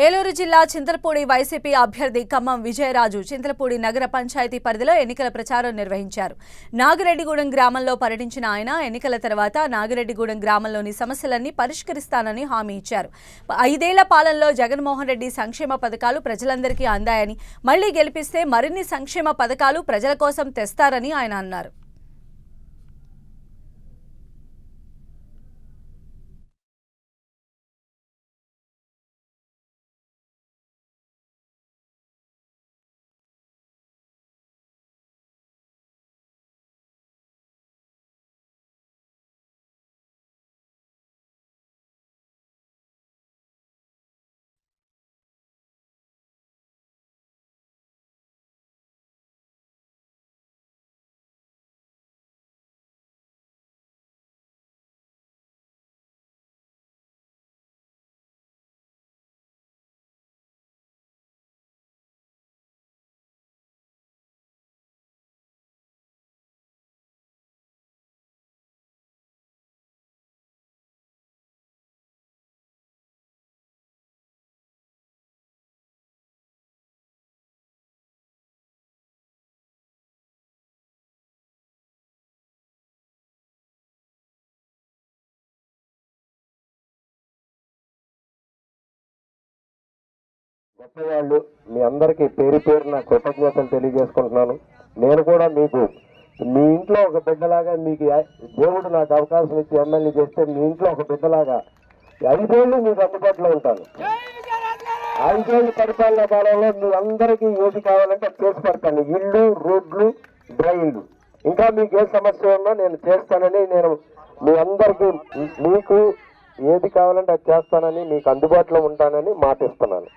ఏలూరు జిల్లా చింతలపూడి వైసీపీ అభ్యర్థి ఖమ్మం విజయరాజు చింతలపూడి నగర పంచాయతీ పరిధిలో ఎన్నికల ప్రచారం నిర్వహించారు. నాగిరెడ్డిగూడెం గ్రామంలో పర్యటించిన ఆయన ఎన్నికల తర్వాత నాగిరెడ్డిగూడెం గ్రామంలోని సమస్యలన్నీ పరిష్కరిస్తానని హామీ ఇచ్చారు. 5 ఏళ్ల పాలనలో జగన్మోహన్ రెడ్డి సంక్షేమ పథకాలు ప్రజలందరికీ అందాయని, మళ్లీ గెలిపిస్తే మరిన్ని సంక్షేమ పథకాలు ప్రజల కోసం తెస్తారని ఆయన అన్నారు. గొప్పవాళ్ళు మీ అందరికీ పేరు పేరున కృతజ్ఞతలు తెలియజేసుకుంటున్నాను. నేను కూడా మీకు మీ ఇంట్లో ఒక బిడ్డలాగా, మీకు దేవుడు నాకు అవకాశం ఇచ్చి ఎమ్మెల్యే చేస్తే మీ ఇంట్లో ఒక బిడ్డలాగా 5 ఏళ్ళు మీకు అందుబాటులో ఉంటాను. 5 ఏళ్ళు పరిపాలనా కాలంలో మీ అందరికీ ఏది కావాలంటే చేసి పెడతాను. ఇళ్ళు, రోడ్లు, డ్రైన్లు, ఇంకా మీకు ఏ సమస్య ఉన్నా నేను చేస్తానని, నేను మీ అందరికీ మీకు ఏది కావాలంటే అది చేస్తానని, మీకు అందుబాటులో ఉంటానని మాటిస్తున్నాను.